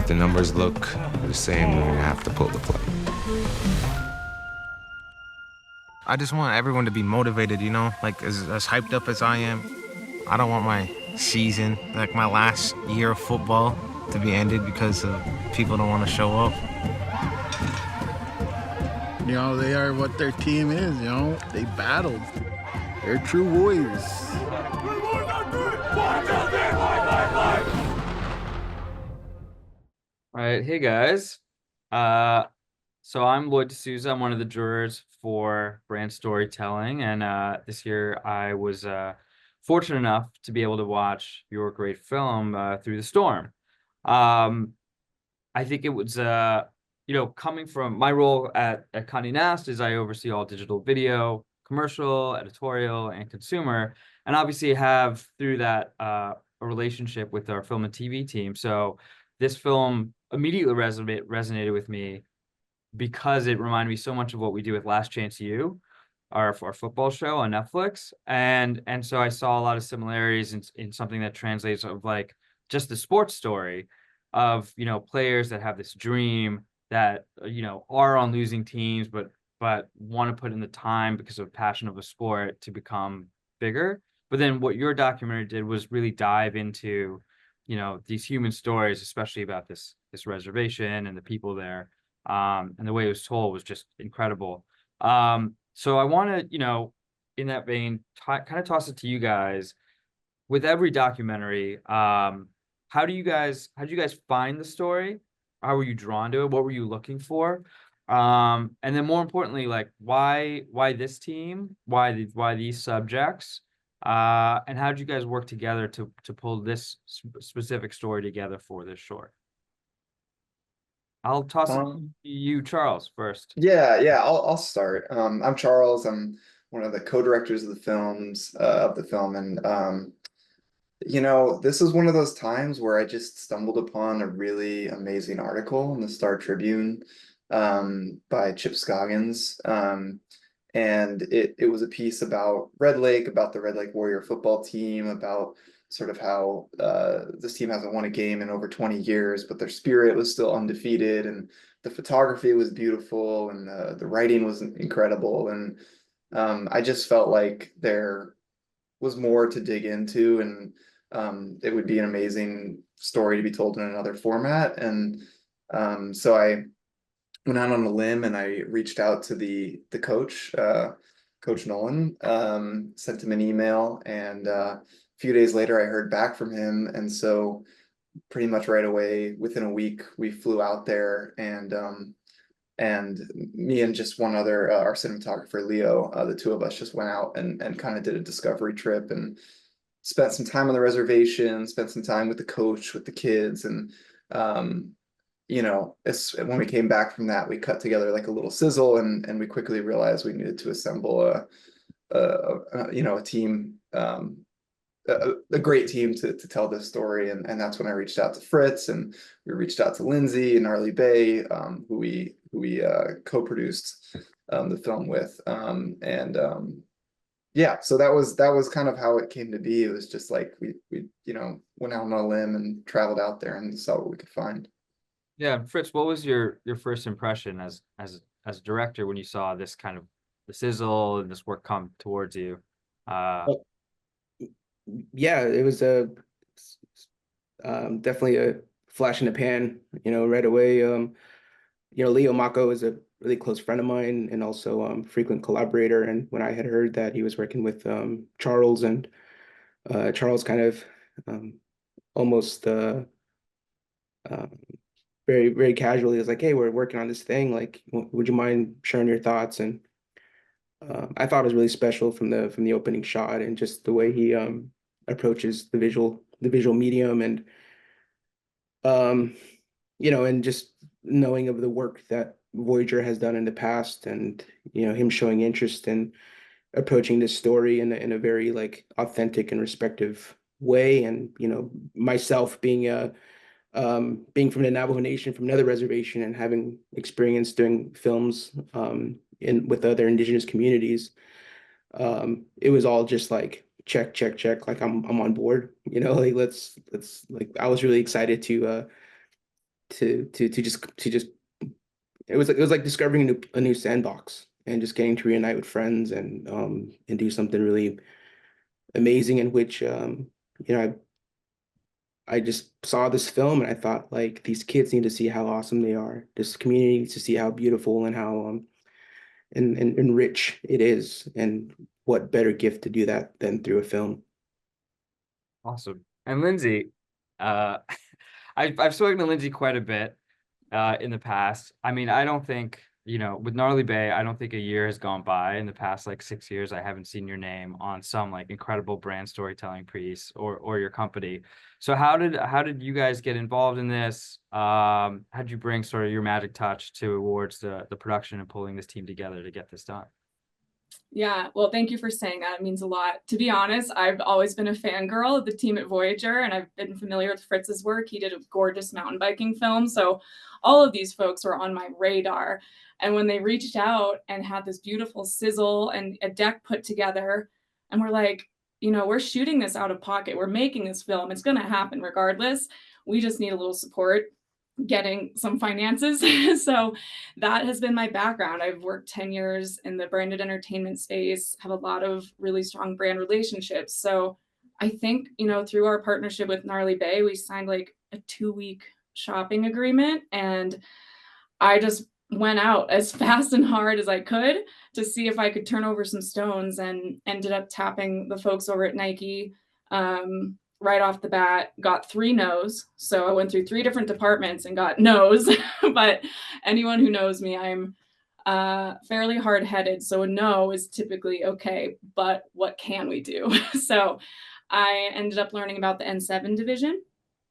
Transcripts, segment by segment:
If the numbers look the same, then we have to pull the plug. I just want everyone to be motivated, you know, like as hyped up as I am. I don't want my season, like my last year of football, to be ended because of people don't want to show up. You know, they are what their team is, you know. They battled. They're true warriors. All right, hey guys. So I'm Lloyd D'Souza. I'm one of the jurors for brand storytelling, and this year I was fortunate enough to be able to watch your great film, Through the Storm. I think it was, coming from my role at Condé Nast is I oversee all digital video, commercial, editorial, and consumer, and obviously have through that a relationship with our film and TV team. So this film immediately resonated with me because it reminded me so much of what we do with Last Chance U, our football show on Netflix. And so I saw a lot of similarities in something that translates of like just the sports story of, players that have this dream that, are on losing teams, but want to put in the time because of passion of a sport to become bigger. But then what your documentary did was really dive into, these human stories, especially about this reservation and the people there. And the way it was told was just incredible. So I want to, in that vein, kind of toss it to you guys. With every documentary, how did you guys find the story? How were you drawn to it? What were you looking for? And then more importantly, like why this team? Why these subjects? And how did you guys work together to pull this specific story together for this short? I'll toss it to you, Charles, first. Yeah, I'll start. I'm Charles. I'm one of the co-directors of the film, and this is one of those times where I just stumbled upon a really amazing article in the Star Tribune by Chip Scoggins. And it was a piece about Red Lake, about the Red Lake Warrior football team, about sort of how this team hasn't won a game in over 20 years, but their spirit was still undefeated, and the photography was beautiful, and the writing was incredible. And I just felt like there was more to dig into, and it would be an amazing story to be told in another format. And so I went out on a limb and I reached out to the coach, Coach Nolan, sent him an email, and a few days later I heard back from him. And so pretty much right away, within a week, we flew out there, and me and just one other, our cinematographer, Leo, the two of us just went out and kind of did a discovery trip and spent some time on the reservation, spent some time with the coach, with the kids. And when we came back from that, we cut together like a little sizzle, and we quickly realized we needed to assemble a team, a great team to tell this story. And that's when I reached out to Fritz, and we reached out to Lindsey and Arlie Bay, who we co-produced the film with. Yeah, so that was kind of how it came to be. It was just like we went out on a limb and traveled out there and saw what we could find. Yeah, Fritz, what was your first impression as a director when you saw this kind of the sizzle and this work come towards you? Yeah, it was definitely a flash in the pan, right away. Leo Mako is a really close friend of mine and also frequent collaborator. And when I had heard that he was working with Charles, and Charles kind of almost very, very casually was like, "Hey, we're working on this thing. Like, would you mind sharing your thoughts?" And I thought it was really special from the opening shot, and just the way he approaches the visual medium, and and just knowing of the work that Voyager has done in the past, and him showing interest in approaching this story in a very like authentic and respective way. And myself being from the Navajo Nation, from another reservation, and having experience doing films with other indigenous communities, it was all just like check, like I'm on board. Like let's like I was really excited to to just it was like discovering a new sandbox and just getting to reunite with friends and do something really amazing in which you know I just saw this film and I thought like these kids need to see how awesome they are. This community needs to see how beautiful and how and rich it is. And what better gift to do that than through a film? Awesome. And Lindsey, uh, I've spoken to Lindsey quite a bit in the past. I mean, I don't think, with Gnarly Bay, I don't think a year has gone by in the past like 6 years. I haven't seen your name on some like incredible brand storytelling piece or your company. So how did you guys get involved in this? How did you bring sort of your magic touch towards the production and pulling this team together to get this done? Yeah, well, thank you for saying that. It means a lot. To be honest, I've always been a fangirl of the team at Voyager, and I've been familiar with Fritz's work. He did a gorgeous mountain biking film. So all of these folks were on my radar. And when they reached out and had this beautiful sizzle and a deck put together, and we're like, we're shooting this out of pocket. We're making this film. It's going to happen regardless. We just need a little support getting some finances. So that has been my background. I've worked 10 years in the branded entertainment space, have a lot of really strong brand relationships. So I think, through our partnership with Gnarly Bay, we signed like a 2-week shopping agreement. And I just went out as fast and hard as I could to see if I could turn over some stones, and ended up tapping the folks over at Nike right off the bat. Got 3 no's. So I went through 3 different departments and got no's. But anyone who knows me, I'm fairly hard-headed. So a no is typically okay, but what can we do? So I ended up learning about the N7 division,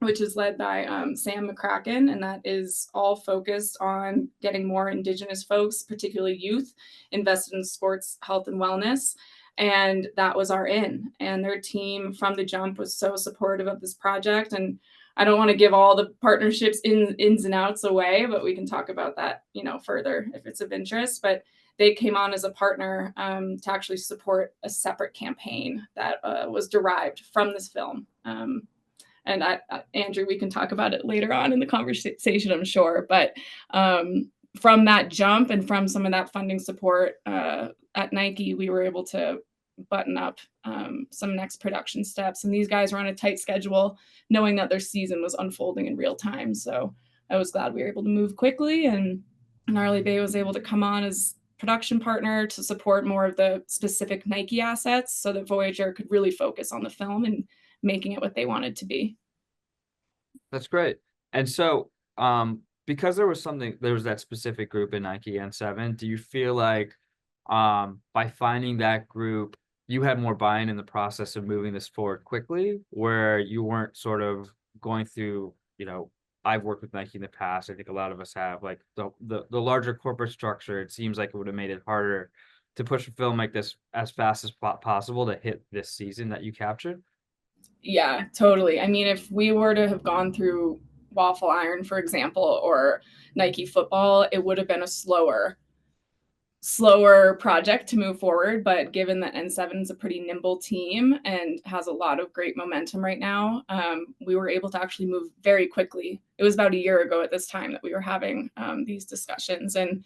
which is led by Sam McCracken, and that is all focused on getting more Indigenous folks, particularly youth, invested in sports, health, and wellness. And that was our in. And their team from the jump was so supportive of this project. And I don't want to give all the partnerships ins and outs away, but we can talk about that, further if it's of interest. But they came on as a partner to actually support a separate campaign that was derived from this film. And Andrew, we can talk about it later on in the conversation, I'm sure. But from that jump and from some of that funding support at Nike, we were able to button up some next production steps. And these guys were on a tight schedule, knowing that their season was unfolding in real time. So I was glad we were able to move quickly. And Gnarly Bay was able to come on as production partner to support more of the specific Nike assets so that Voyager could really focus on the film and making it what they wanted to be. That's great. And so, because there was that specific group in Nike N7, do you feel like by finding that group, you had more buy-in in the process of moving this forward quickly, where you weren't sort of going through, I've worked with Nike in the past. I think a lot of us have, like the larger corporate structure. It seems like it would have made it harder to push a film like this as fast as possible to hit this season that you captured. Yeah, totally. I mean, if we were to have gone through Waffle Iron, for example, or Nike football, it would have been a slower project to move forward. But given that N7 is a pretty nimble team and has a lot of great momentum right now, we were able to actually move very quickly. It was about a year ago at this time that we were having these discussions. And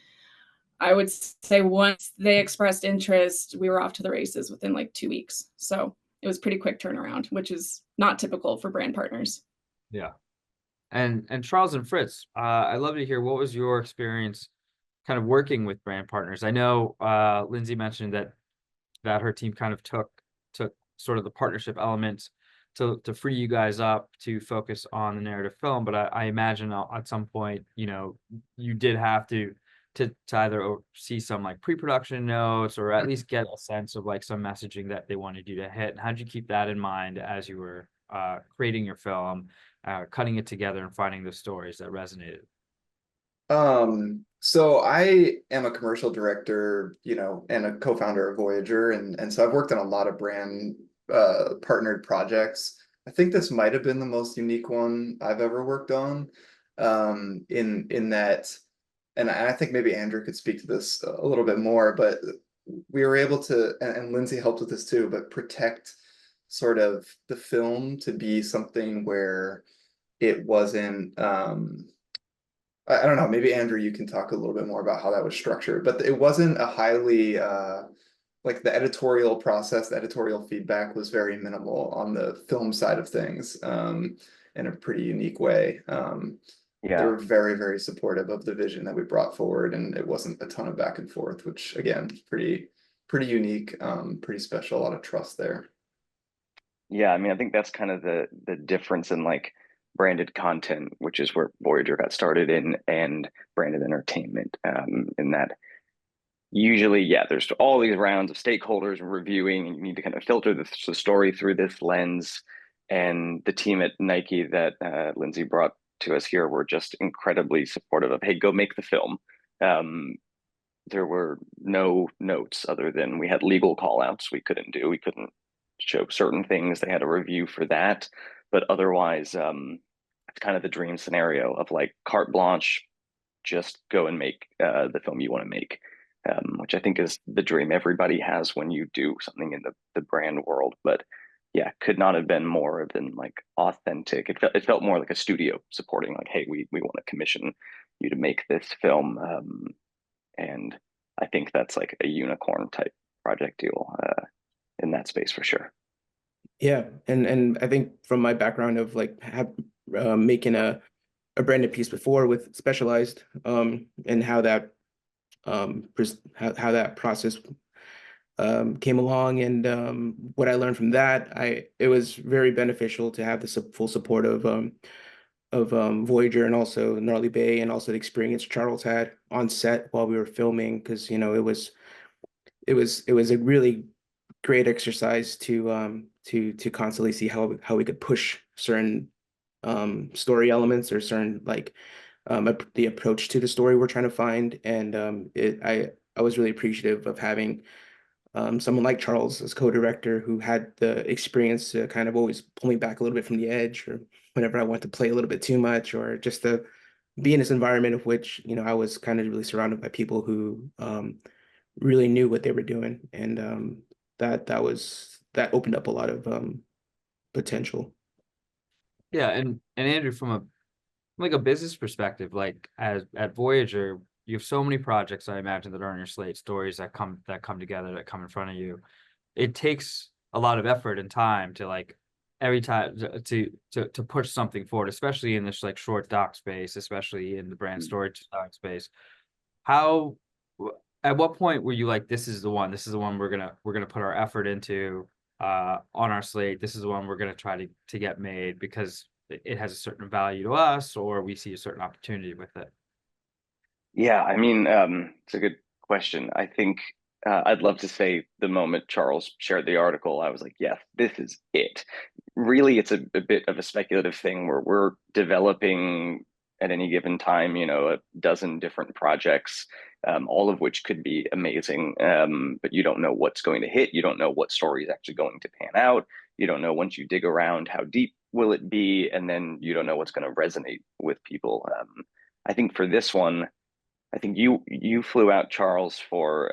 I would say once they expressed interest, we were off to the races within like 2 weeks. So it was pretty quick turnaround, which is not typical for brand partners. Yeah. And Charles and Fritz, I'd love to hear, what was your experience kind of working with brand partners? I know Lindsey mentioned that her team kind of took sort of the partnership elements to free you guys up to focus on the narrative film, but I imagine at some point, you did have to either see some like pre-production notes or at least get a sense of like some messaging that they wanted you to hit. And how did you keep that in mind as you were creating your film, cutting it together and finding the stories that resonated? So I am a commercial director, and a co-founder of Voyager, and so I've worked on a lot of brand partnered projects. I think this might have been the most unique one I've ever worked on, in that. And I think maybe Andrew could speak to this a little bit more, but we were able to, and Lindsey helped with this too, but protect sort of the film to be something where it wasn't I don't know, maybe Andrew, you can talk a little bit more about how that was structured, but it wasn't a highly like the editorial process, the editorial feedback was very minimal on the film side of things, in a pretty unique way. They Yeah. were very, very supportive of the vision that we brought forward, and it wasn't a ton of back and forth, which again, pretty unique, pretty special, a lot of trust there. Yeah, I mean, I think that's kind of the difference in like branded content, which is where Voyager got started in, and branded entertainment. In that usually, yeah, there's all these rounds of stakeholders reviewing, and you need to kind of filter the story through this lens. And the team at Nike that Lindsey brought to us here were just incredibly supportive of, hey, go make the film. Um, there were no notes other than we had legal call outs we couldn't do. We couldn't show certain things. They had a review for that. But otherwise, it's kind of the dream scenario of like carte blanche, just go and make the film you want to make, which I think is the dream everybody has when you do something in the brand world. But yeah, could not have been more than like authentic. It felt more like a studio supporting, like, hey, we want to commission you to make this film. And I think that's like a unicorn type project deal in that space for sure. Yeah, and I think from my background of like making a branded piece before with Specialized, and how that how that process came along, and what I learned from that, it was very beneficial to have the full support of Voyager, and also Gnarly Bay, and also the experience Charles had on set while we were filming, because it was a really great exercise to constantly see how we could push certain story elements, or certain like the approach to the story we're trying to find. And I was really appreciative of having someone like Charles as co-director, who had the experience to kind of always pull me back a little bit from the edge, or whenever I want to play a little bit too much, or just to be in this environment of which, I was kind of really surrounded by people who really knew what they were doing. And that opened up a lot of potential. Yeah, and Andrew, from a business perspective, like at Voyager, you have so many projects, I imagine, that are on your slate, stories that come together, that come in front of you. It takes a lot of effort and time to like every time to push something forward, especially in this like short doc space, especially in the brand storytelling space. How at what point were you like, this is the one we're gonna put our effort into on our slate, this is the one we're gonna try to get made because it has a certain value to us, or we see a certain opportunity with it? Yeah, I mean, it's a good question. I think I'd love to say the moment Charles shared the article, I was like, yes, this is it. Really, it's a bit of a speculative thing where we're developing at any given time, a dozen different projects, all of which could be amazing. But you don't know what's going to hit. You don't know what story is actually going to pan out. You don't know, once you dig around, how deep will it be, and then you don't know what's going to resonate with people. I think for this one, I think you flew out, Charles, for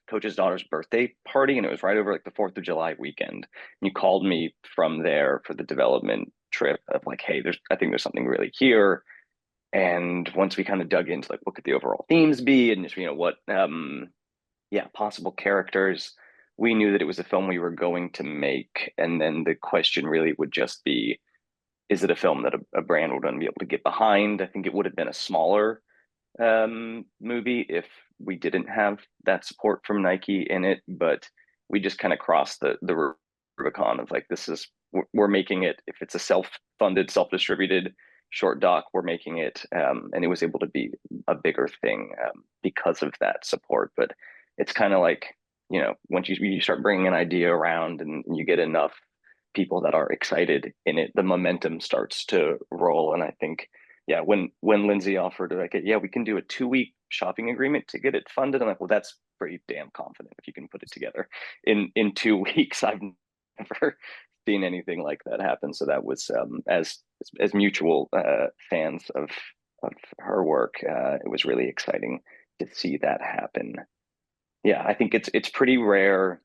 coach's daughter's birthday party, and it was right over like the 4th of July weekend. And you called me from there for the development trip of like, hey, I think there's something really here. And once we kind of dug into like what could the overall themes be, and just what possible characters, we knew that it was a film we were going to make. And then the question really would just be, is it a film that a brand would be able to get behind? I think it would have been a smaller movie if we didn't have that support from Nike in it, but we just kind of crossed the Rubicon of like, we're making it. If it's a self-funded, self-distributed short doc, we're making it, and it was able to be a bigger thing because of that support. But it's kind of like, once you start bringing an idea around and you get enough people that are excited in it, the momentum starts to roll. And I think, yeah, when Lindsey offered, like, yeah, we can do a 2-week shopping agreement to get it funded, I'm like, well, that's pretty damn confident if you can put it together in 2 weeks. I've never seen anything like that happen. So that was as mutual fans of her work, it was really exciting to see that happen. Yeah, I think it's pretty rare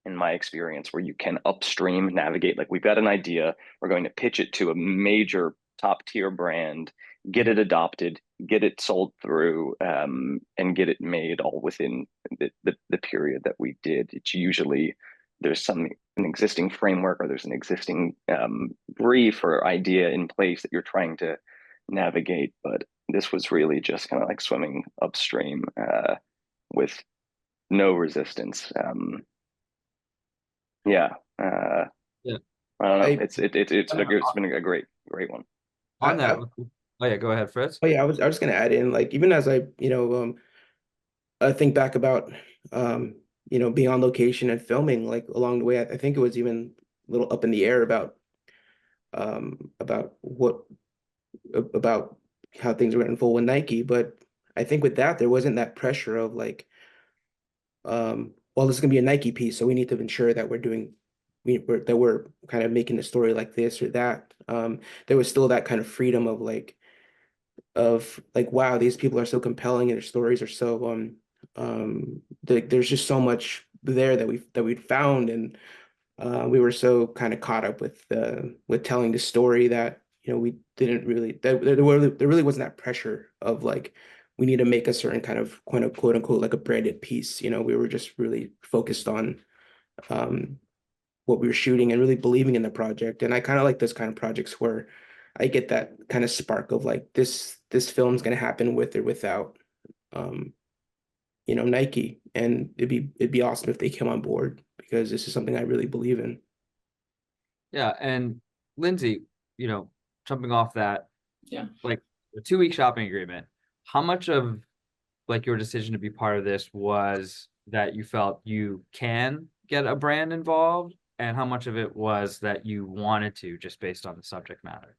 in my experience where you can upstream navigate. Like, we've got an idea, we're going to pitch it to a major top tier brand, get it adopted, get it sold through, and get it made all within the period that we did. It's usually there's an existing framework, or there's an existing brief or idea in place that you're trying to navigate. But this was really just kind of like swimming upstream with no resistance. Yeah. Yeah. I don't know. I, It's been a great one. On that, I, oh yeah, go ahead, Fritz. oh yeah, I was gonna add in, like, even as I think back about being on location and filming, like, along the way, I think it was even a little up in the air about about how things were gonna unfold with Nike. But I think with that, there wasn't that pressure of like, well, this is gonna be a Nike piece, so we need to ensure that we're kind of making the story like this or that. There was still that kind of freedom of like, wow, these people are so compelling and their stories are so there's just so much there that we'd found. And we were so kind of caught up with telling the story that we didn't really there really wasn't that pressure of like, we need to make a certain kind of quote unquote like a branded piece. We were just really focused on what we were shooting and really believing in the project. And I kind of like those kind of projects where I get that kind of spark of like, this film's gonna happen with or without um Nike. And it'd be awesome if they came on board, because this is something I really believe in. Yeah, and Lindsey, jumping off that, Yeah. like the 2-week shopping agreement, how much of like your decision to be part of this was that you felt you can get a brand involved, and how much of it was that you wanted to, just based on the subject matter?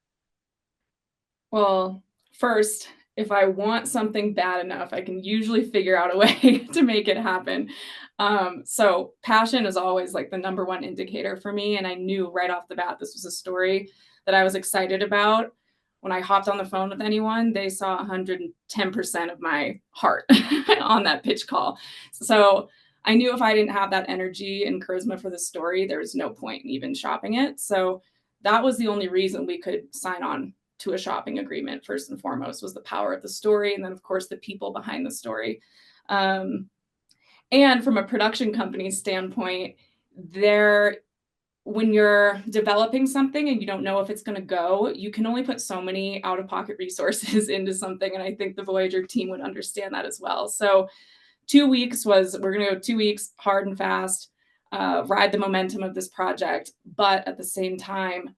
Well, first, if I want something bad enough, I can usually figure out a way to make it happen. So passion is always like the number one indicator for me. And I knew right off the bat, this was a story that I was excited about. When I hopped on the phone with anyone, they saw 110% of my heart on that pitch call. So I knew if I didn't have that energy and charisma for the story, there was no point in even shopping it. So that was the only reason we could sign on to a shopping agreement. First and foremost was the power of the story, and then of course the people behind the story. And from a production company standpoint, when you're developing something and you don't know if it's going to go, you can only put so many out-of-pocket resources into something, and I think the Voyager team would understand that as well. So 2 weeks we're going to go 2 weeks hard and fast, ride the momentum of this project, but at the same time,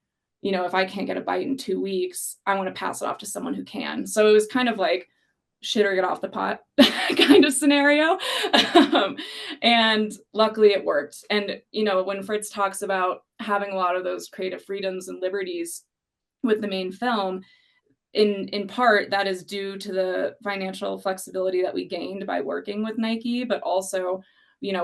if I can't get a bite in 2 weeks, I want to pass it off to someone who can. So it was kind of like shit or get off the pot kind of scenario. And luckily it worked. And, when Fritz talks about having a lot of those creative freedoms and liberties with the main film, in part, that is due to the financial flexibility that we gained by working with Nike, but also,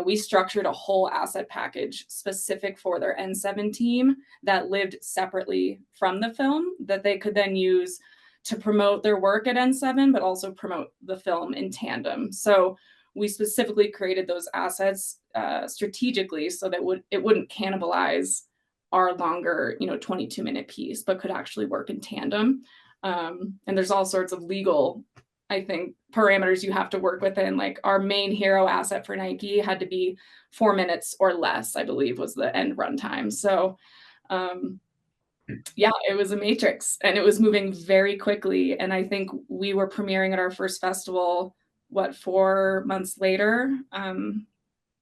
we structured a whole asset package specific for their N7 team that lived separately from the film that they could then use to promote their work at N7, but also promote the film in tandem. So we specifically created those assets strategically so that it wouldn't cannibalize our longer, 22-minute piece, but could actually work in tandem. And there's all sorts of legal, I think, parameters you have to work within. Like our main hero asset for Nike had to be 4 minutes or less, I believe was the end runtime. So yeah, it was a matrix and it was moving very quickly. And I think we were premiering at our first festival, 4 months later?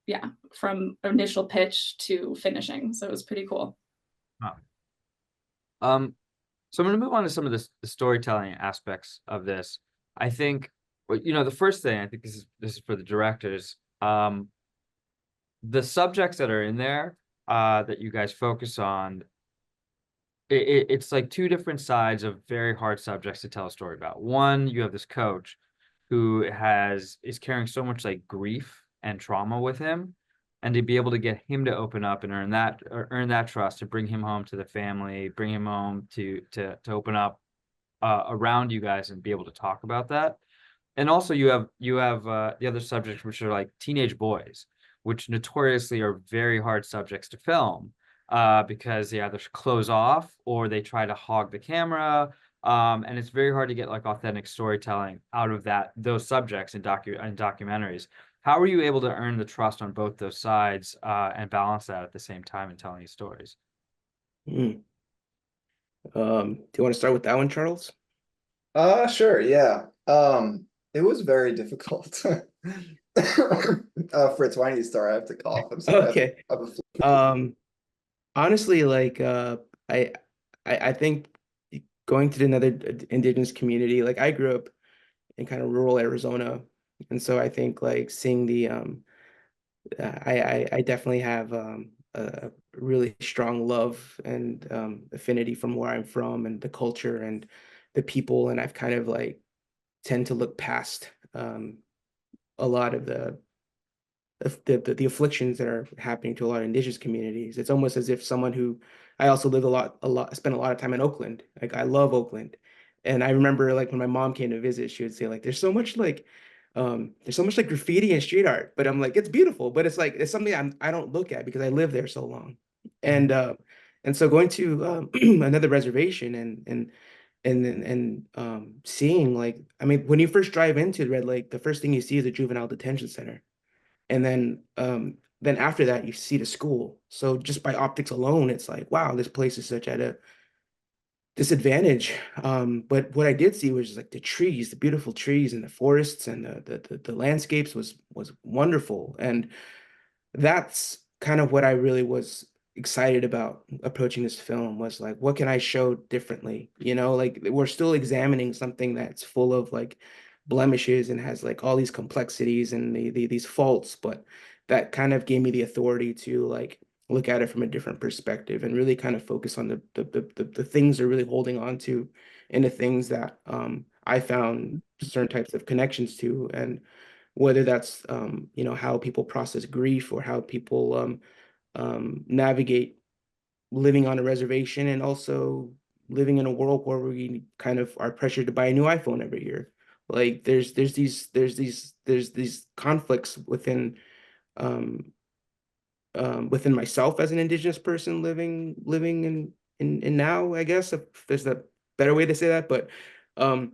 Yeah, from initial pitch to finishing. So it was pretty cool. Wow. So I'm going to move on to some of the storytelling aspects of this. I think, the first thing, I think this is for the directors. The subjects that are in there that you guys focus on, it's like two different sides of very hard subjects to tell a story about. One, you have this coach who is carrying so much like grief and trauma with him, and to be able to get him to open up and earn that trust, to bring him home to the family, bring him home to open up around you guys and be able to talk about that. And also you have the other subjects, which are like teenage boys, which notoriously are very hard subjects to film because they either close off or they try to hog the camera. And it's very hard to get like authentic storytelling out of those subjects in documentaries. How are you able to earn the trust on both those sides and balance that at the same time in telling these stories? Mm. Do you want to start with that one, Charles? Sure, yeah. It was very difficult. Fritz, why don't you start? I have to cough. I'm sorry. Okay. I have a flu. Honestly, like I, I think going to another indigenous community, like I grew up in kind of rural Arizona, and so I think like seeing the I definitely have a really strong love and affinity from where I'm from and the culture and the people, and I've kind of like tend to look past a lot of the afflictions that are happening to a lot of indigenous communities. It's almost as if someone who I also live spent a lot of time in Oakland. Like I love Oakland. And I remember like when my mom came to visit, she would say like there's so much like graffiti and street art, but I'm like it's beautiful, but it's like it's something I don't look at because I live there so long. And so going to another reservation and seeing like I mean when you first drive into Red Lake, the first thing you see is a juvenile detention center. And then after that you see the school. So just by optics alone, it's like, wow, this place is such at a disadvantage. But what I did see was just like the trees, the beautiful trees and the forests and the landscapes was wonderful. And that's kind of what I really was excited about approaching this film was like, what can I show differently? You know, like we're still examining something that's full of like blemishes and has like all these complexities and these faults, but that kind of gave me the authority to like look at it from a different perspective and really kind of focus on the things they're really holding on to and the things that I found certain types of connections to. And whether that's you know how people process grief or how people navigate living on a reservation and also living in a world where we kind of are pressured to buy a new iPhone every year. Like there's these conflicts um, within myself as an indigenous person living in now, I guess, if there's a better way to say that. Um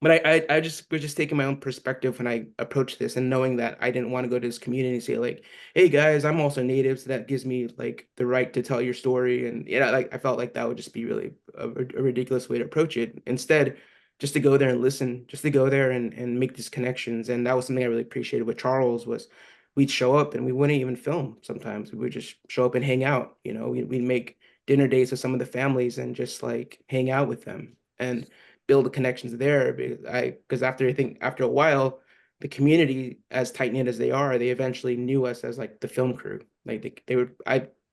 but I just was just taking my own perspective when I approached this and knowing that I didn't want to go to this community and say like, hey guys, I'm also native, so that gives me like the right to tell your story. And yeah, like I felt like that would just be really a ridiculous way to approach it. Instead, just to go there and listen, just to go there and make these connections. And that was something I really appreciated with Charles was we'd show up and we wouldn't even film sometimes. We would just show up and hang out. You know, we'd make dinner dates with some of the families and just like hang out with them and build the connections there. Because after I think after a while, the community, as tight knit as they are, they eventually knew us as like the film crew. Like they would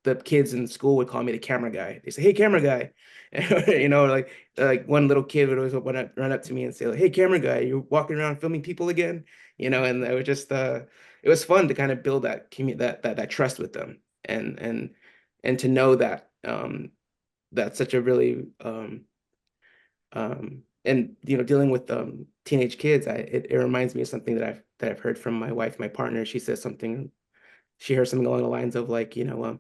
the kids in school would call me the camera guy. They say, "Hey, camera guy," you know, like one little kid would always run up to me and say, like, "Hey, camera guy, you're walking around filming people again," you know, and it was just it was fun to kind of build that community that trust with them and to know that that's such a really and you know dealing with teenage kids it reminds me of something that I've heard from my wife, my partner. She says something, she heard something along the lines of like, you know,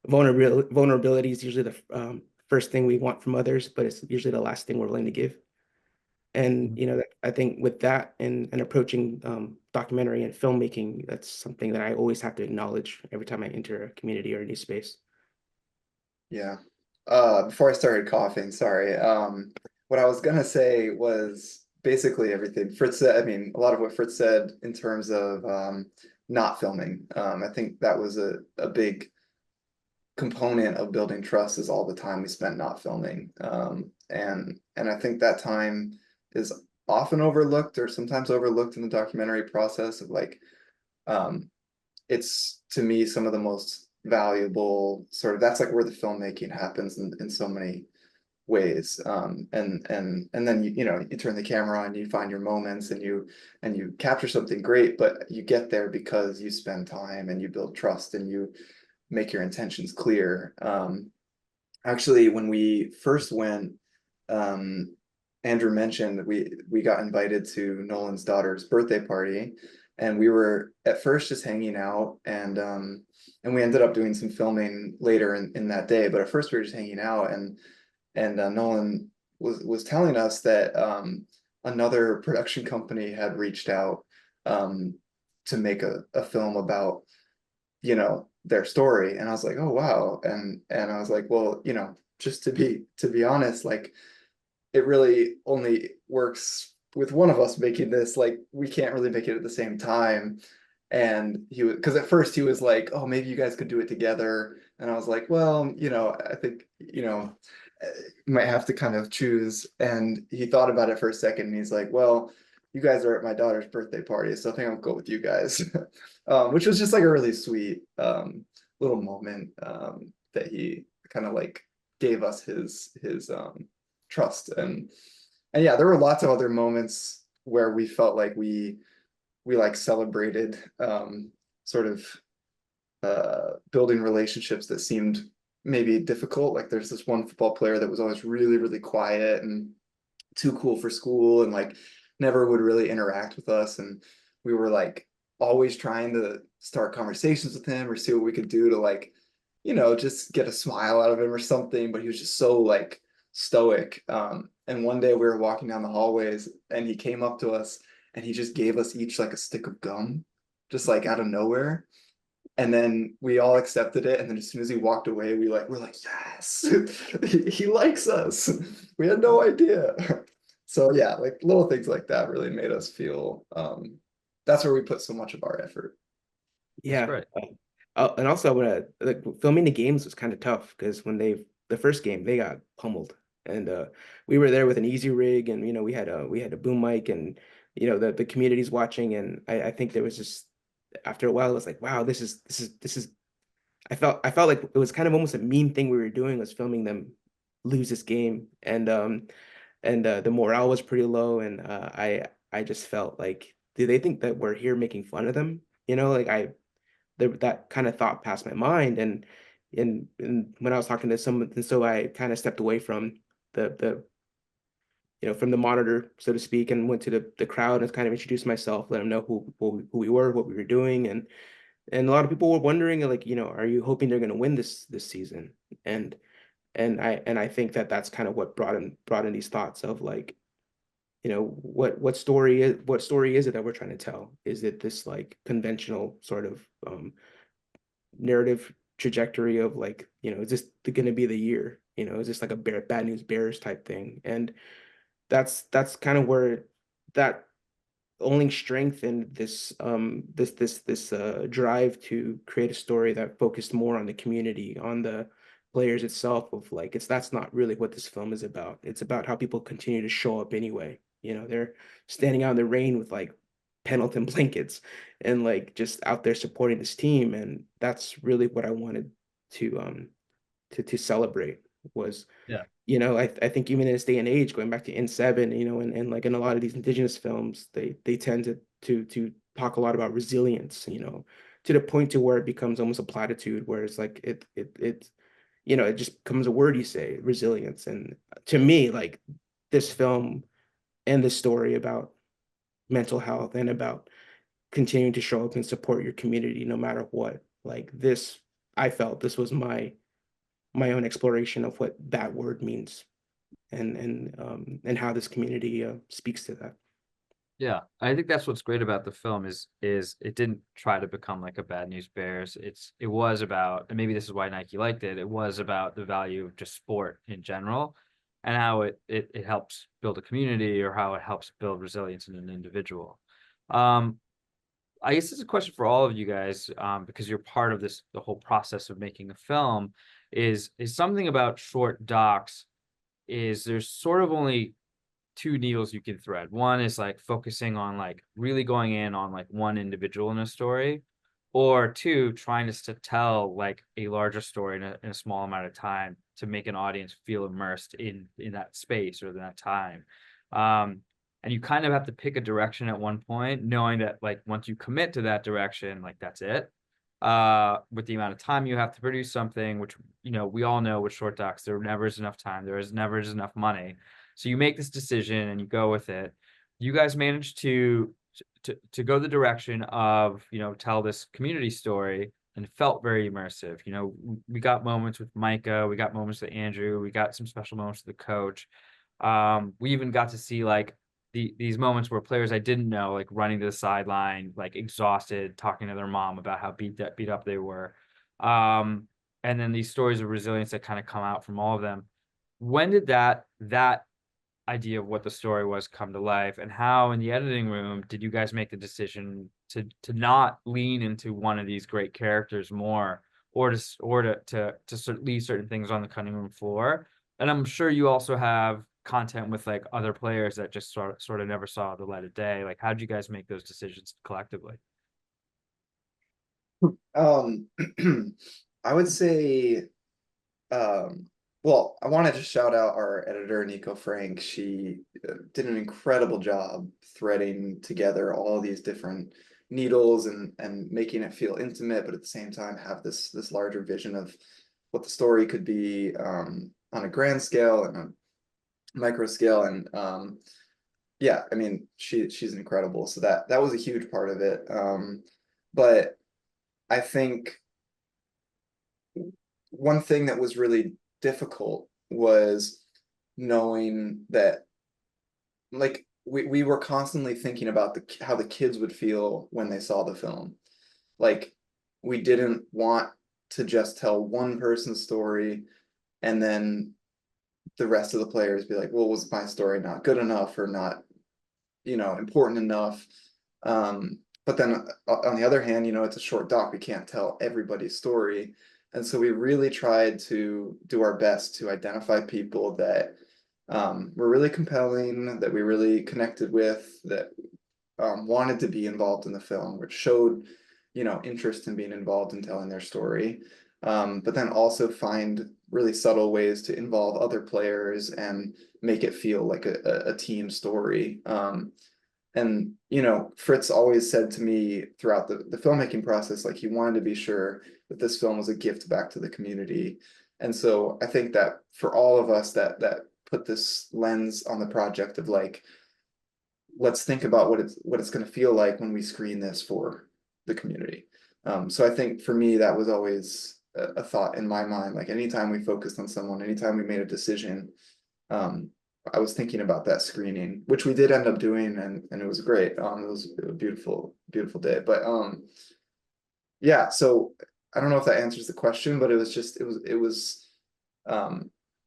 vulnerability is usually the first thing we want from others, but it's usually the last thing we're willing to give. And you know, I think with that and approaching documentary and filmmaking, that's something that I always have to acknowledge every time I enter a community or a new space. Yeah. Before I started coughing, sorry. What I was gonna say was basically everything Fritz said. I mean, a lot of what Fritz said in terms of not filming. I think that was a big component of building trust is all the time we spent not filming. And I think that time is often overlooked or sometimes overlooked in the documentary process of like it's to me some of the most valuable sort of that's like where the filmmaking happens in so many ways. And then you know you turn the camera on, you find your moments and you capture something great, but you get there because you spend time and you build trust and you make your intentions clear. Actually, when we first went, Andrew mentioned that we got invited to Nolan's daughter's birthday party, and we were at first just hanging out, and we ended up doing some filming later in that day. But at first we were just hanging out, and Nolan was telling us that another production company had reached out to make a film about, you know, their story. And I was like, oh wow. And I was like, well, you know, just to be honest, like it really only works with one of us making this. Like we can't really make it at the same time. And he was, because at first he was like, oh, maybe you guys could do it together. And I was like, well, you know, I think, you know, you might have to kind of choose. And he thought about it for a second and he's like, well, you guys are at my daughter's birthday party, so I think I'll go with you guys. Which was just like a really sweet little moment that he kind of like gave us his trust. And yeah, there were lots of other moments where we felt like we like celebrated sort of building relationships that seemed maybe difficult. Like there's this one football player that was always really, really quiet and too cool for school and like never would really interact with us. And we were like always trying to start conversations with him or see what we could do to like, you know, just get a smile out of him or something. But he was just so like stoic. And one day we were walking down the hallways and he came up to us and he just gave us each like a stick of gum, just like out of nowhere. And then we all accepted it. And then as soon as he walked away, we're like, yes, he likes us. We had no idea. So yeah, like little things like that really made us feel that's where we put so much of our effort. Yeah. Right. And also when like filming the games was kind of tough because when the first game they got pummeled, and we were there with an easy rig, and you know we had a boom mic, and you know the community's watching, and I think there was just after a while it was like, wow, this is I felt like it was kind of almost a mean thing we were doing, was filming them lose this game, and the morale was pretty low, and I just felt like, do they think that we're here making fun of them? You know, like that kind of thought passed my mind, and when I was talking to someone, and so I kind of stepped away from the you know, from the monitor, so to speak, and went to the crowd and kind of introduced myself, let them know who we were, what we were doing, and a lot of people were wondering, like, you know, are you hoping they're going to win this season? And I think that that's kind of what brought in these thoughts of like, you know, what story is it that we're trying to tell? Is it this like conventional sort of narrative trajectory of like, you know, is this going to be the year? You know, is this like a bad news bears type thing? And that's kind of where that only strengthened this drive to create a story that focused more on the community, on the players itself, of like, that's not really what this film is about. It's about how people continue to show up anyway. You know, they're standing out in the rain with like Pendleton blankets and like just out there supporting this team. And that's really what I wanted to celebrate was, Yeah. you know, I think even in this day and age, going back to N7, you know, and like in a lot of these indigenous films, they tend to talk a lot about resilience, you know, to the point to where it becomes almost a platitude, where it's like it you know, it just becomes a word you say, resilience. And to me, like this film and this story about mental health and about continuing to show up and support your community no matter what, like this, I felt this was my own exploration of what that word means, and how this community speaks to that. Yeah, I think that's what's great about the film is it didn't try to become like a Bad News Bears. It was about, and maybe this is why Nike liked it. It was about the value of just sport in general, and how it helps build a community, or how it helps build resilience in an individual. I guess this is a question for all of you guys, because you're part of the whole process of making a film. Is something about short docs is there's sort of only two needles you can thread. One is like focusing on like really going in on like one individual in a story, or two, trying to tell like a larger story in a small amount of time to make an audience feel immersed in that space or that time. And you kind of have to pick a direction at one point, knowing that like once you commit to that direction, like that's it. With the amount of time you have to produce something, which, you know, we all know with short docs, there never is enough time, there is never is enough money. So you make this decision and you go with it. You guys managed to go the direction of, you know, tell this community story, and it felt very immersive. You know, we got moments with Micah, we got moments with Andrew, we got some special moments with the coach. We even got to see like these moments where players I didn't know, like running to the sideline, like exhausted, talking to their mom about how beat up they were. And then these stories of resilience that kind of come out from all of them. When did that idea of what the story was come to life, and how in the editing room did you guys make the decision to not lean into one of these great characters more, or to leave certain things on the cutting room floor? And I'm sure you also have content with like other players that just sort of never saw the light of day. Like, how did you guys make those decisions collectively? Um, I would say, well, I wanted to shout out our editor, Nico Frank. She did an incredible job threading together all these different needles and making it feel intimate, but at the same time have this larger vision of what the story could be on a grand scale and a micro scale. And yeah, I mean, she's incredible. So that was a huge part of it. But I think one thing that was really difficult was knowing that, like, we were constantly thinking about how the kids would feel when they saw the film. Like, we didn't want to just tell one person's story and then the rest of the players be like, well, was my story not good enough or not, important enough? But then on the other hand, it's a short doc. We can't tell everybody's story. And so we really tried to do our best to identify people that were really compelling, that we really connected with, that wanted to be involved in the film, which showed, interest in being involved in telling their story. But then also find really subtle ways to involve other players and make it feel like a team story. And Fritz always said to me throughout the filmmaking process, like, he wanted to be sure that this film was a gift back to the community. And so I think that for all of us that put this lens on the project of like, let's think about what it's going to feel like when we screen this for the community. So I think for me, that was always a thought in my mind. Like, anytime we focused on someone, anytime we made a decision, I was thinking about that screening, which we did end up doing, and it was great. It was a beautiful, beautiful day. But yeah, so I don't know if that answers the question, but it was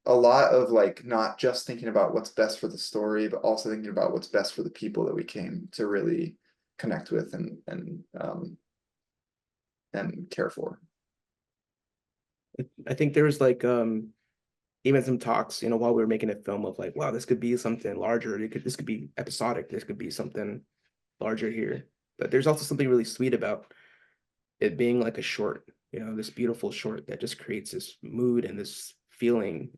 a lot of like not just thinking about what's best for the story, but also thinking about what's best for the people that we came to really connect with and care for. I think there was like even some talks, while we were making a film of like, wow, this could be something larger. This could be episodic. This could be something larger here. But there's also something really sweet about it being like a short, this beautiful short that just creates this mood and this feeling,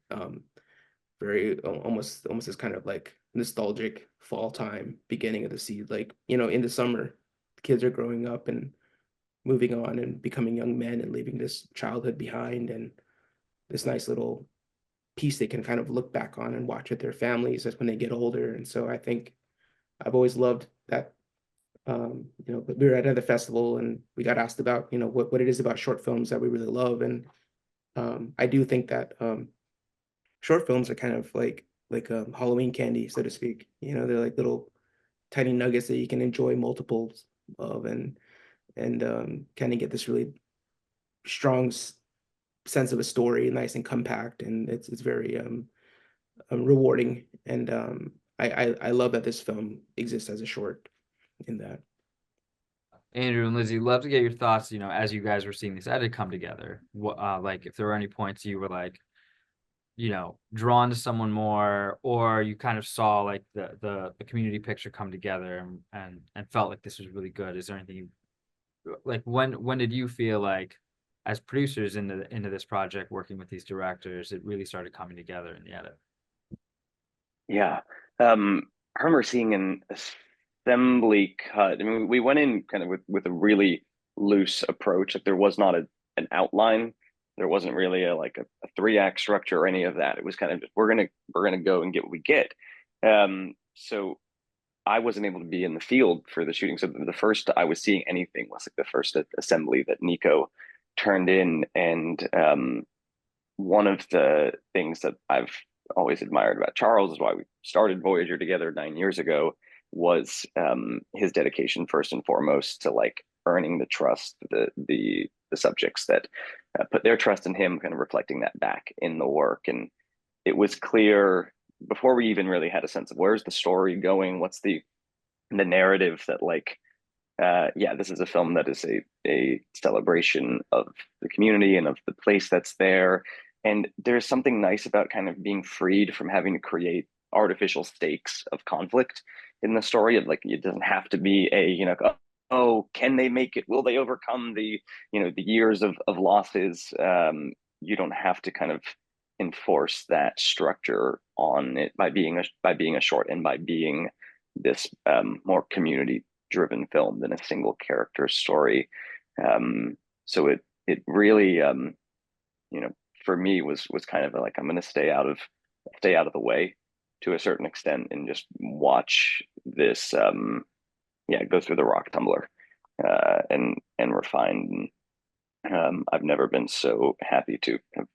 very almost this kind of like nostalgic fall time, beginning of the season. Like, in the summer, kids are growing up and moving on and becoming young men and leaving this childhood behind, and this nice little piece they can kind of look back on and watch with their families as when they get older. And so I think I've always loved that. We were at another festival and we got asked about, what it is about short films that we really love. And I do think that short films are kind of like Halloween candy, so to speak. They're like little tiny nuggets that you can enjoy multiples of, and kind of get this really strong sense of a story, nice and compact, and it's very rewarding. And I love that this film exists as a short in that. Andrew and Lizzie, love to get your thoughts, as you guys were seeing this edit come together. What, like, if there were any points you were like, drawn to someone more, or you kind of saw like the community picture come together and felt like this was really good. Is there anything like when did you feel like, as producers into this project, working with these directors, it really started coming together in the edit? Yeah. I remember seeing an assembly cut. I mean, we went in kind of with a really loose approach. Like, there was not an outline. There wasn't really a 3-act structure or any of that. It was kind of just, we're gonna go and get what we get. So I wasn't able to be in the field for the shooting. So the first I was seeing anything was like the first assembly that Nico turned in. And one of the things that I've always admired about Charles, is why we started Voyager together 9 years ago, was his dedication first and foremost to like earning the trust, the subjects that put their trust in him, kind of reflecting that back in the work. And it was clear before we even really had a sense of where's the story going, what's the narrative, that like yeah, this is a film that is a celebration of the community and of the place that's there. And there's something nice about kind of being freed from having to create artificial stakes of conflict in the story. Of like, it doesn't have to be a, you know, oh, can they make it? Will they overcome the, you know, the years of losses? You don't have to kind of enforce that structure on it by being a short, and by being this more community driven film than a single character story. So it really you know, for me was kind of like, I'm going to stay out of the way to a certain extent and just watch this yeah, go through the rock tumbler and refine. I've never been so happy to have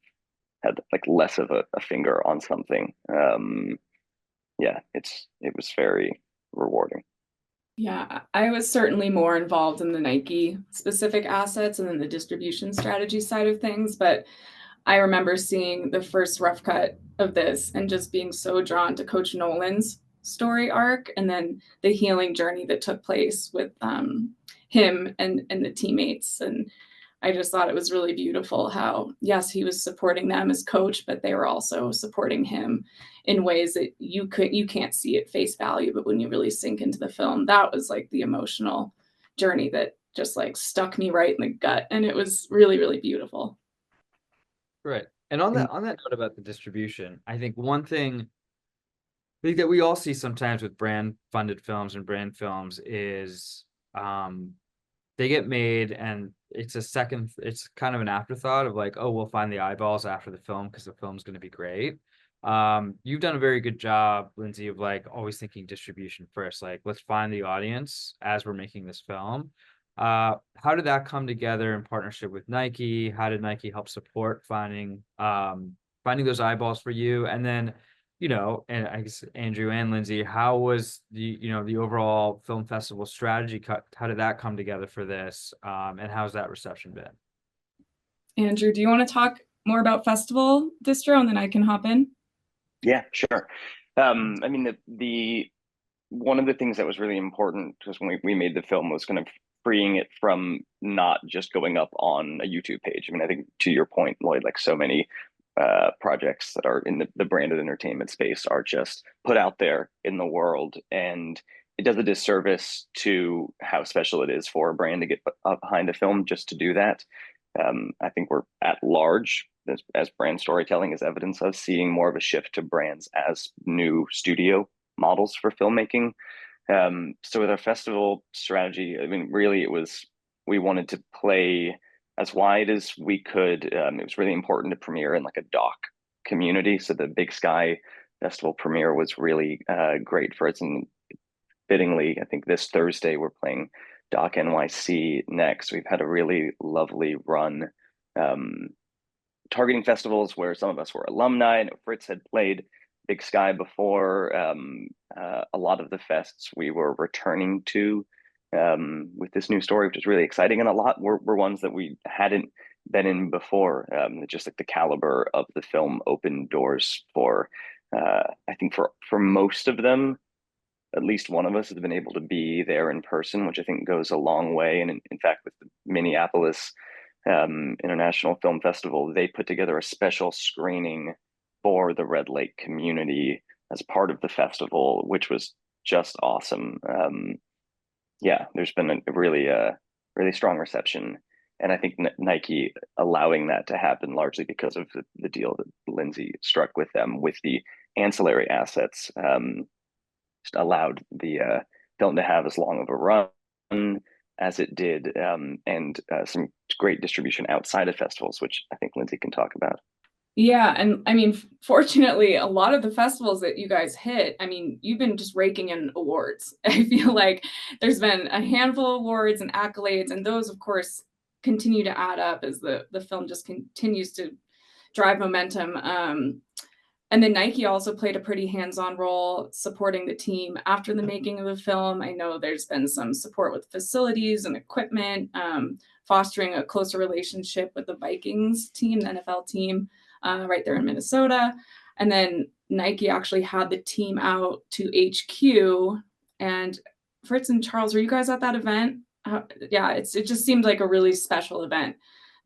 had like less of a finger on something. Yeah, it was very rewarding. Yeah, I was certainly more involved in the Nike specific assets and then the distribution strategy side of things, but I remember seeing the first rough cut of this and just being so drawn to Coach Nolan's story arc, and then the healing journey that took place with him and the teammates. And I just thought it was really beautiful how, yes, he was supporting them as coach, but they were also supporting him in ways that you can't see at face value, but when you really sink into the film, that was like the emotional journey that just like stuck me right in the gut, and it was really, really beautiful. Right. And on that note about the distribution, I think one thing I think that we all see sometimes with brand funded films and brand films is they get made and it's kind of an afterthought of like, oh, we'll find the eyeballs after the film because the film's going to be great. You've done a very good job, Lindsey, of like always thinking distribution first. Like, let's find the audience as we're making this film. How did that come together in partnership with Nike? How did Nike help support finding those eyeballs for you? And then, you know, and I guess Andrew and Lindsey, how was the overall film festival strategy cut? How did that come together for this? And how's that reception been? Andrew, do you want to talk more about festival distro, and then I can hop in? Yeah, sure. I mean, the one of the things that was really important because when we made the film was kind of freeing it from not just going up on a YouTube page. I mean, I think to your point, Lloyd, like so many projects that are in the branded entertainment space are just put out there in the world, and it does a disservice to how special it is for a brand to get up behind a film just to do that. I think we're at large, as brand storytelling is evidence of, seeing more of a shift to brands as new studio models for filmmaking. So with our festival strategy, I mean, really we wanted to play as wide as we could. It was really important to premiere in like a doc community. So the Big Sky Festival premiere was really great for us. And fittingly, I think this Thursday we're playing Doc NYC next. We've had a really lovely run targeting festivals where some of us were alumni. And Fritz had played Big Sky before. A lot of the fests we were returning to with this new story, which is really exciting. And a lot were ones that we hadn't been in before. Just like the caliber of the film opened doors for, I think for most of them, at least one of us has been able to be there in person, which I think goes a long way. And in fact, with the Minneapolis International Film Festival, they put together a special screening for the Red Lake community as part of the festival, which was just awesome. Yeah, there's been a really strong reception. And I think Nike allowing that to happen largely because of the deal that Lindsey struck with them with the ancillary assets, just allowed the film to have as long of a run as it did, and some great distribution outside of festivals, which I think Lindsey can talk about. Yeah, and I mean, fortunately, a lot of the festivals that you guys hit, I mean, you've been just raking in awards. I feel like there's been a handful of awards and accolades, and those, of course, continue to add up as the film just continues to drive momentum. And then Nike also played a pretty hands-on role supporting the team after the making of the film. I know there's been some support with facilities and equipment, fostering a closer relationship with the Vikings team, the NFL team, right there in Minnesota. And then Nike actually had the team out to HQ. And Fritz and Charles, were you guys at that event? Yeah, it just seemed like a really special event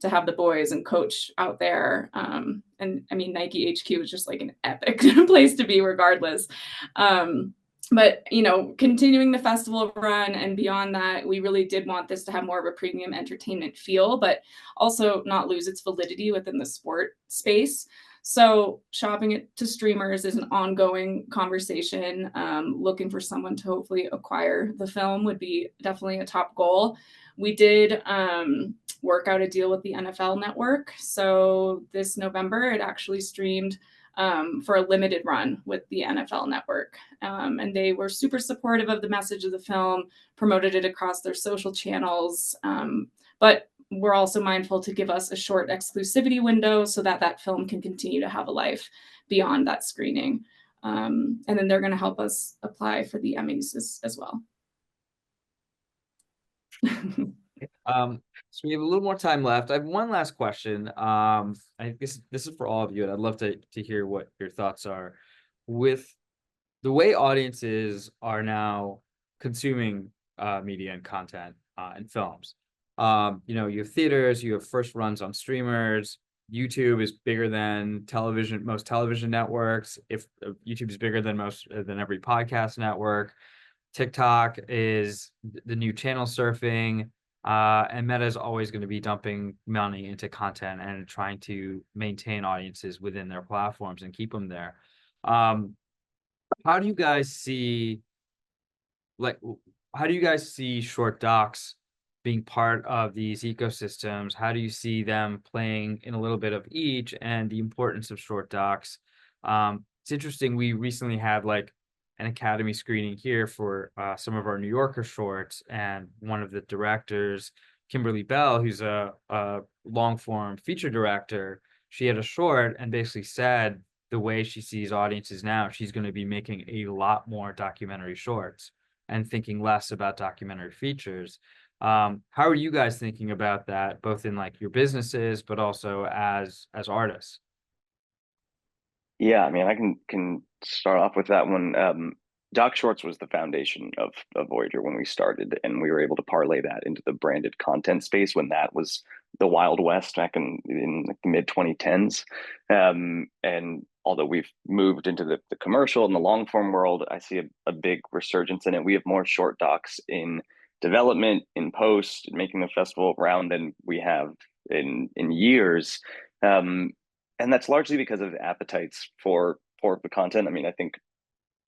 to have the boys and coach out there. And I mean, Nike HQ was just like an epic place to be regardless. But, you know, continuing the festival run and beyond that, we really did want this to have more of a premium entertainment feel, but also not lose its validity within the sport space. So shopping it to streamers is an ongoing conversation. Looking for someone to hopefully acquire the film would be definitely a top goal. We did work out a deal with the NFL Network. So this November, it actually streamed for a limited run with the NFL Network. And they were super supportive of the message of the film, promoted it across their social channels. But we're also mindful to give us a short exclusivity window so that that film can continue to have a life beyond that screening. And then they're going to help us apply for the Emmys as well. So we have a little more time left. I have one last question. I think this is for all of you, and I'd love to hear what your thoughts are. With the way audiences are now consuming media and content and films, you know, you have theaters, you have first runs on streamers. YouTube is bigger than most television networks. If YouTube is bigger than every podcast network, TikTok is the new channel surfing. And Meta is always going to be dumping money into content and trying to maintain audiences within their platforms and keep them there. How do you guys see, short docs being part of these ecosystems? How do you see them playing in a little bit of each, and the importance of short docs? It's interesting. We recently had an Academy screening here for some of our New Yorker shorts, and one of the directors, Kimberly Bell, who's a long form feature director, she had a short and basically said the way she sees audiences now, she's going to be making a lot more documentary shorts and thinking less about documentary features. How are you guys thinking about that, both in your businesses, but also as artists? Yeah, I mean, I can start off with that one. Doc Shorts was the foundation of Voyager when we started, and we were able to parlay that into the branded content space when that was the Wild West back in the mid 2010s. And although we've moved into the commercial and the long form world, I see a big resurgence in it. We have more short docs in development, in post, making the festival round than we have in years. And that's largely because of appetites for the content. I mean, I think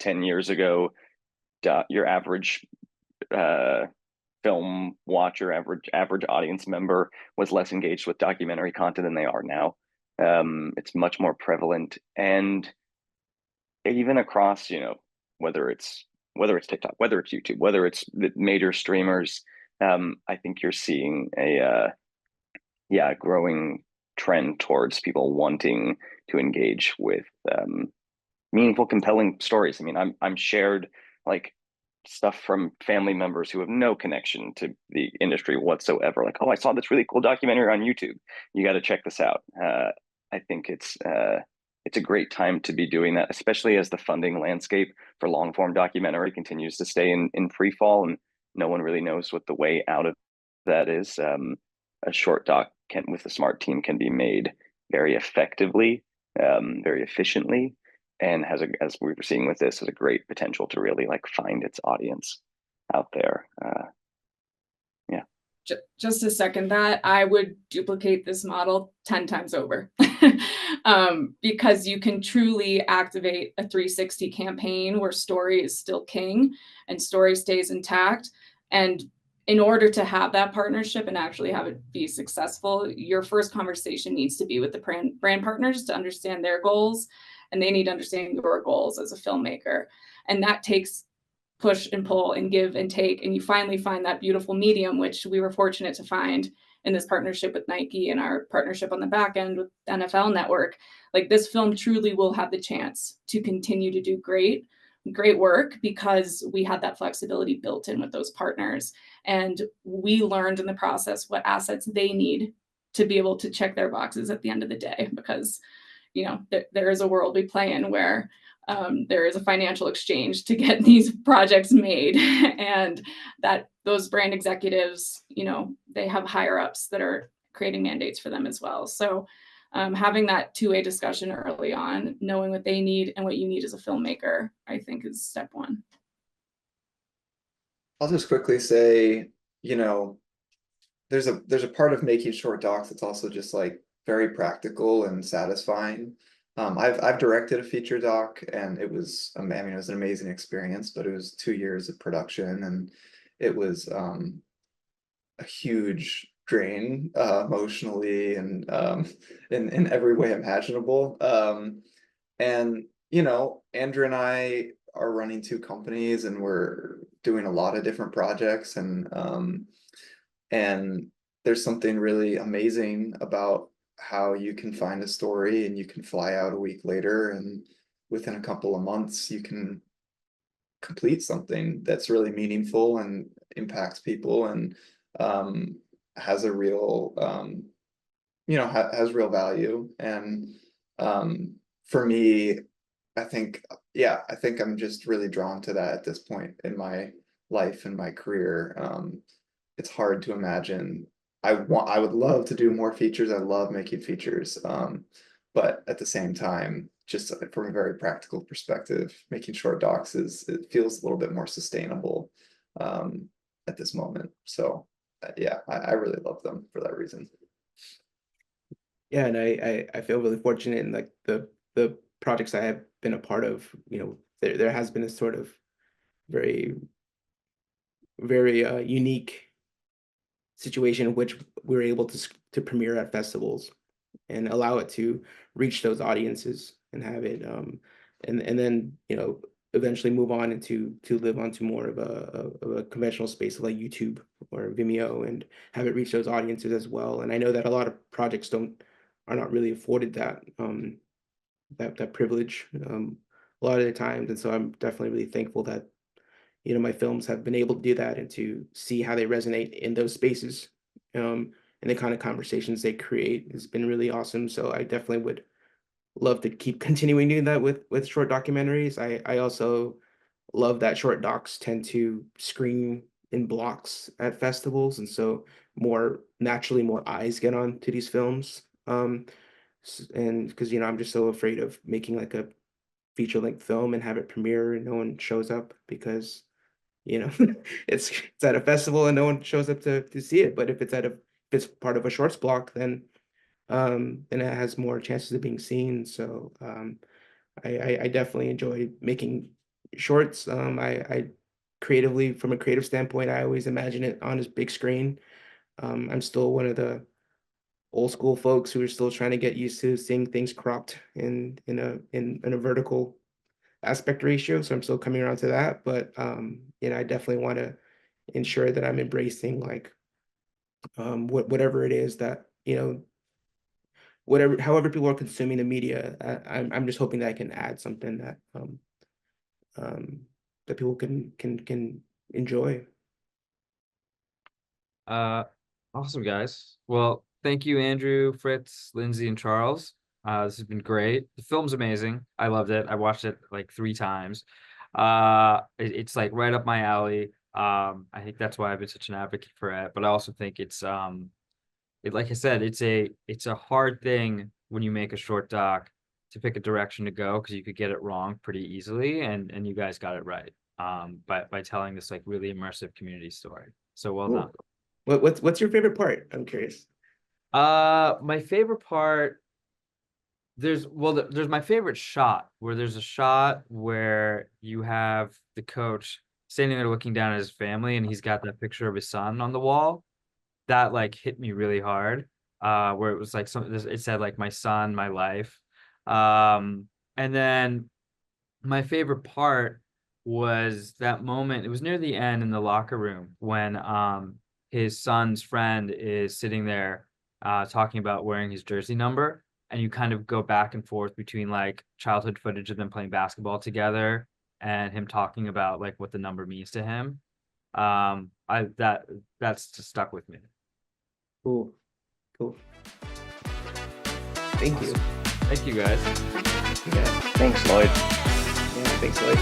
10 years ago, your average film watcher, average audience member was less engaged with documentary content than they are now. It's much more prevalent, and even across, whether it's TikTok, whether it's YouTube, whether it's the major streamers, I think you're seeing a growing trend towards people wanting to engage with meaningful, compelling stories. I mean, I'm shared stuff from family members who have no connection to the industry whatsoever. Oh, I saw this really cool documentary on YouTube. You got to check this out. I think it's a great time to be doing that, especially as the funding landscape for long form documentary continues to stay in free fall, and no one really knows what the way out of that is. A short doc with a smart team can be made very effectively, very efficiently, and as we were seeing with this, has a great potential to really find its audience out there. Yeah. Just to second that, I would duplicate this model 10 times over. Because you can truly activate a 360 campaign where story is still king and story stays intact. And in order to have that partnership and actually have it be successful, your first conversation needs to be with the brand partners to understand their goals, and they need to understand your goals as a filmmaker. And that takes push and pull and give and take, and you finally find that beautiful medium, which we were fortunate to find in this partnership with Nike and our partnership on the back end with NFL Network, like this film truly will have the chance to continue to do great work because we had that flexibility built in with those partners. And we learned in the process what assets they need to be able to check their boxes at the end of the day, because there is a world we play in where there is a financial exchange to get these projects made, and that those brand executives, they have higher ups that are creating mandates for them as well. So having that two-way discussion early on, knowing what they need and what you need as a filmmaker, I think is step one. I'll just quickly say, there's a part of making short docs that's also just like very practical and satisfying. I've directed a feature doc, and it was, I mean, it was an amazing experience, but it was 2 years of production, and it was a huge drain emotionally and in every way imaginable. And Andrew and I are running 2 companies, and we're doing a lot of different projects, and there's something really amazing about how you can find a story and you can fly out a week later, and within a couple of months you can complete something that's really meaningful and impacts people, and has a real has real value. And for me, I think I'm just really drawn to that at this point in my life and my career. It's hard to imagine. I would love to do more features. I love making features. But at the same time, just from a very practical perspective, making short docs it feels a little bit more sustainable at this moment. So yeah, I really love them for that reason. Yeah, and I feel really fortunate in like the projects I have been a part of. There has been a sort of very unique situation in which we're able to premiere at festivals and allow it to reach those audiences and have it and then eventually move on into to live onto more of a conventional space like YouTube or Vimeo and have it reach those audiences as well. And I know that a lot of projects are not really afforded that that privilege a lot of the times, and so I'm definitely really thankful that my films have been able to do that and to see how they resonate in those spaces. And the kind of conversations they create has been really awesome. So I definitely would love to keep continuing doing that with short documentaries. I also love that short docs tend to screen in blocks at festivals, and so more eyes get on to these films. And because I'm just so afraid of making like a feature-length film and have it premiere and no one shows up because it's at a festival and no one shows up to see it. But if it's part of a shorts block, then it has more chances of being seen. So I definitely enjoy making shorts. I creatively, from a creative standpoint, I always imagine it on this big screen. I'm still one of the old school folks who are still trying to get used to seeing things cropped in a vertical aspect ratio. So I'm still coming around to that, but I definitely want to ensure that I'm embracing like whatever it is that however people are consuming the media. I'm just hoping that I can add something that that people can enjoy. Awesome, guys. Well, thank you, Andrew, Fritz, Lindsey, and Charles. This has been great. The film's amazing. I loved it. I watched it like 3 times. It's like right up my alley. I think that's why I've been such an advocate for it. But I also think it's like I said, it's a hard thing when you make a short doc to pick a direction to go, because you could get it wrong pretty easily, and you guys got it right. By telling this like really immersive community story. So well done. What's your favorite part? I'm curious. My favorite part, there's my favorite shot, where there's a shot where you have the coach standing there looking down at his family, and he's got that picture of his son on the wall. That like hit me really hard. Where it was like it said like my son, my life. And then my favorite part was that moment. It was near the end in the locker room when his son's friend is sitting there talking about wearing his jersey number, and you kind of go back and forth between like childhood footage of them playing basketball together and him talking about like what the number means to him. That's just stuck with me. Cool. Thank you. Thank you guys. Yeah. Thanks, Lloyd. Yeah, thanks, Lloyd.